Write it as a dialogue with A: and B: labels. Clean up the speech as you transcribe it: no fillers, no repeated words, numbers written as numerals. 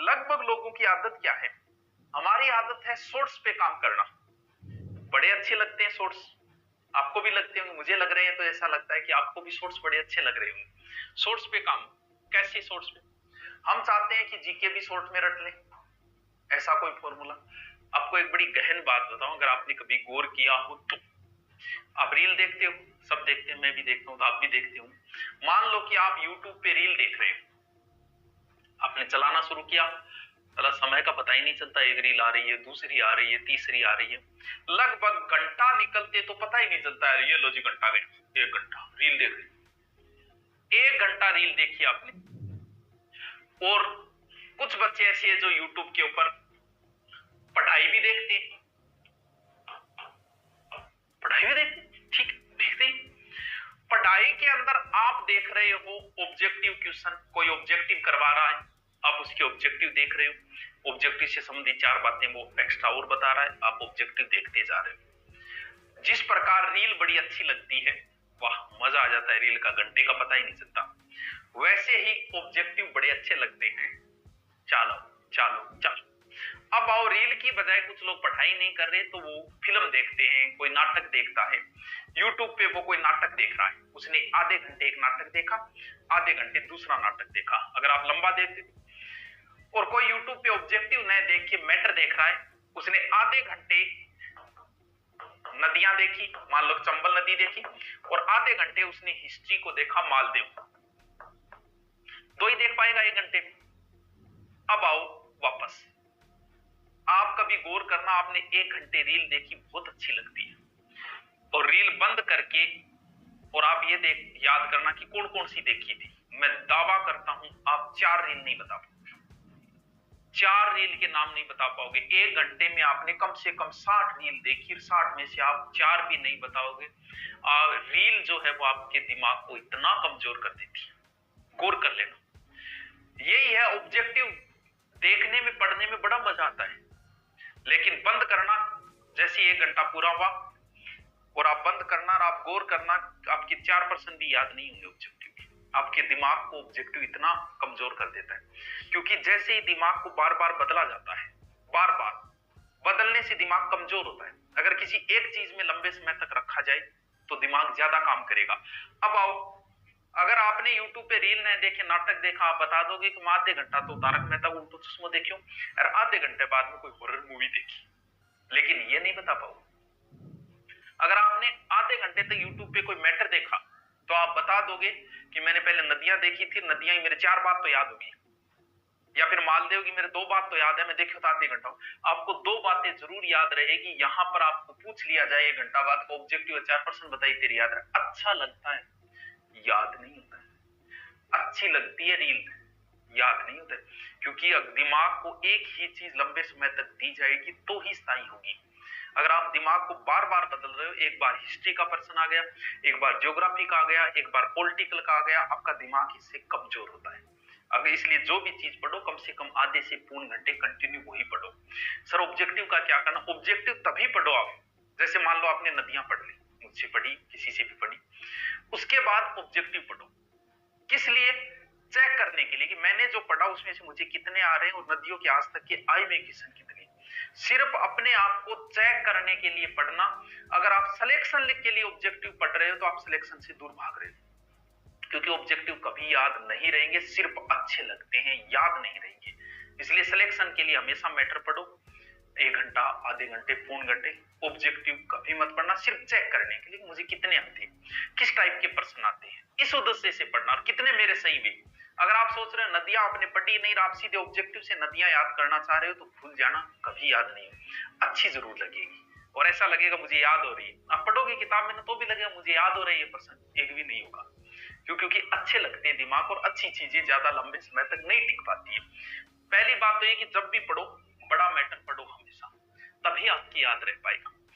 A: लगभग लोगों की आदत क्या है? हमारी आदत है शॉर्ट्स पे काम करना। बड़े अच्छे लगते हैं शॉर्ट्स, आपको भी लगते होंगे, मुझे लग रहे हैं तो ऐसा लगता है कि आपको भी शॉर्ट्स बड़े अच्छे लग रहे होंगे। शॉर्ट्स पे काम, कैसे शॉर्ट्स पे? हम चाहते हैं कि जीके भी शॉर्ट में रट लें, ऐसा कोई फॉर्मूला। आपको एक बड़ी गहन बात बताऊं, अगर आपने कभी गौर किया हो तो, आप रील देखते हो, सब देखते हैं, मैं भी देखता हूं तो आप भी देखते हो। मान लो कि आप यूट्यूब पे रील देख रहे हो, आपने चलाना शुरू किया, चला, समय का पता ही नहीं चलता, एक रील आ रही है, दूसरी आ रही है, तीसरी आ रही है, लगभग घंटा निकलते तो पता ही नहीं चलता है। ये लो जी, घंटा गया, 1 घंटा रील देख रहे, 1 घंटा रील देखी आपने। और कुछ बच्चे ऐसे हैं जो यूट्यूब के ऊपर पढ़ाई भी देखते हैं, पढ़ाई भी देखते, ठीक देखते हैं। पढ़ाई के अंदर आप देख रहे हो ऑब्जेक्टिव क्वेश्चन, कोई ऑब्जेक्टिव करवा रहा है, आप उसके ऑब्जेक्टिव देख रहे हो, ऑब्जेक्टिव से संबंधित 4 बातें वो एक्स्ट्रा और बता रहा है, आप ऑब्जेक्टिव देखते जा रहे हो। जिस प्रकार रील बड़ी अच्छी लगती है, वाह मजा आ जाता है, रील का घंटे का पता ही नहीं चलता, वैसे ही ऑब्जेक्टिव बड़े अच्छे लगते हैं। चलो चलो चलो, अब आओ रील की बजाय कुछ लोग पढ़ाई नहीं कर रहे तो वो फिल्म देखते हैं, कोई नाटक देखता है। यूट्यूब पे वो कोई नाटक देख रहा है, उसने आधे घंटे एक नाटक देखा, आधे घंटे दूसरा नाटक देखा, अगर आप लंबा देखते। और कोई यूट्यूब पे ऑब्जेक्टिव न देख के मैटर देख रहा है, उसने आधे घंटे नदियां देखी, मान लो चंबल नदी देखी, और आधे घंटे उसने हिस्ट्री को देखा, मालदीव। दो ही देख पाएगा 1 घंटे में। अब आओ वापस, आप कभी गौर करना, आपने 1 घंटे रील देखी, बहुत अच्छी लगती है, और रील बंद करके और आप ये याद करना कि कौन कौन सी देखी थी। मैं दावा करता हूं आप 4 रील नहीं बता पाओगे, 4 रील के नाम नहीं बता पाओगे। 1 घंटे में आपने कम से कम 60 रील देखी, 60 में से आप 4 भी नहीं बताओगे। रील जो है वो आपके दिमाग को इतना कमजोर कर देती है, गौर कर लेना। यही है ऑब्जेक्टिव देखने में, पढ़ने में बड़ा मजा आता है, लेकिन बंद करना, जैसे 1 घंटा पूरा हुआ और आप बंद करना और आप गौर करना, आपके 4% भी याद नहीं होंगे ऑब्जेक्टिव के। आपके दिमाग को ऑब्जेक्टिव इतना कमजोर कर देता है, क्योंकि जैसे ही दिमाग को बार बार बदला जाता है, बार बार बदलने से दिमाग कमजोर होता है। अगर किसी एक चीज में लंबे समय तक रखा जाए तो दिमाग ज्यादा काम करेगा। अब आओ, अगर आपने यूट्यूब पे रील नहीं देखे, नाटक देखा, आप बता दोगे कि मैं आधे घंटा तो तारक मेहता का उल्टा चश्मा देखी हूं, और आधे घंटे बाद में कोई हॉरर मूवी देखी, लेकिन ये नहीं बता पाओ। अगर आपने आधे घंटे तक यूट्यूब पे कोई मैटर देखा तो आप बता दोगे कि मैंने पहले नदियां देखी थी, नदियां ही मेरे 4 बात तो याद होगी, या फिर मालदेव की मेरे 2 बात तो याद है, मैं देखी तो आधे घंटा। आपको 2 बातें जरूर याद रहेगी। यहां पर आपको पूछ लिया जाए 1 घंटा बाद को ऑब्जेक्टिव 4% बताई, तेरी याद है? अच्छा लगता है, याद नहीं होता है। अच्छी लगती है रील, याद नहीं होता है, क्योंकि दिमाग को एक ही चीज लंबे समय तक दी जाएगी तो ही स्थायी होगी। अगर आप दिमाग को बार बार बदल रहे हो, एक बार हिस्ट्री का पर्सन आ गया, एक बार ज्योग्राफी का आ गया, एक बार पॉलिटिकल का आ गया, आपका दिमाग इससे कमजोर होता है। अगर इसलिए जो भी चीज पढ़ो, कम से कम आधे से पौन घंटे कंटिन्यू वही पढ़ो। सर ऑब्जेक्टिव का क्या करना? ऑब्जेक्टिव तभी पढ़ो आप, जैसे मान लो आपने नदियां पढ़ ली, मुझसे पढ़ी, किसी से भी पढ़ी, उसके बाद ऑब्जेक्टिव पढ़ो। किस लिए? चेक करने के लिए कि मैंने जो पढ़ा उसमें से मुझे कितने आ रहे हैं, और नदियों के आज तक के आय में किसान कितने। सिर्फ अपने आप को चेक करने के लिए पढ़ना। अगर आप सिलेक्शन के लिए ऑब्जेक्टिव पढ़ रहे हो तो आप सिलेक्शन से दूर भाग रहे हो, क्योंकि ऑब्जेक्टिव कभी याद नहीं रहेंगे, सिर्फ अच्छे लगते हैं, याद नहीं रहेंगे। इसलिए सिलेक्शन के लिए हमेशा मैटर पढ़ो, 1 घंटा, आधे घंटे, पौन घंटे। ऑब्जेक्टिव कभी मत पढ़ना, सिर्फ चेक करने के लिए मुझे कितने आते हैं, किस टाइप के प्रश्न आते हैं, इस उद्देश्य से पढ़ना, और कितने मेरे सही भी। अगर आप सोच रहे हो नदियां आपने पढ़ी नहीं, आप सीधे ऑब्जेक्टिव से नदियां याद करना चाह रहे हो, तो भूल जाना, कभी याद नहीं हो। अच्छी जरूर लगेगी और ऐसा लगेगा मुझे याद हो रही है। आप पढ़ोगे किताब में तो भी लगेगा मुझे याद हो रही है, ये प्रश्न एक भी नहीं होगा। क्योंकि अच्छे लगते हैं दिमाग, और अच्छी चीजें ज्यादा लंबे समय तक नहीं टिक पाती है। पहली बात तो ये कि जब भी पढ़ो, बड़ा मैटर पढ़ो हमेशा, तभी आपकी याद रह पाएगा।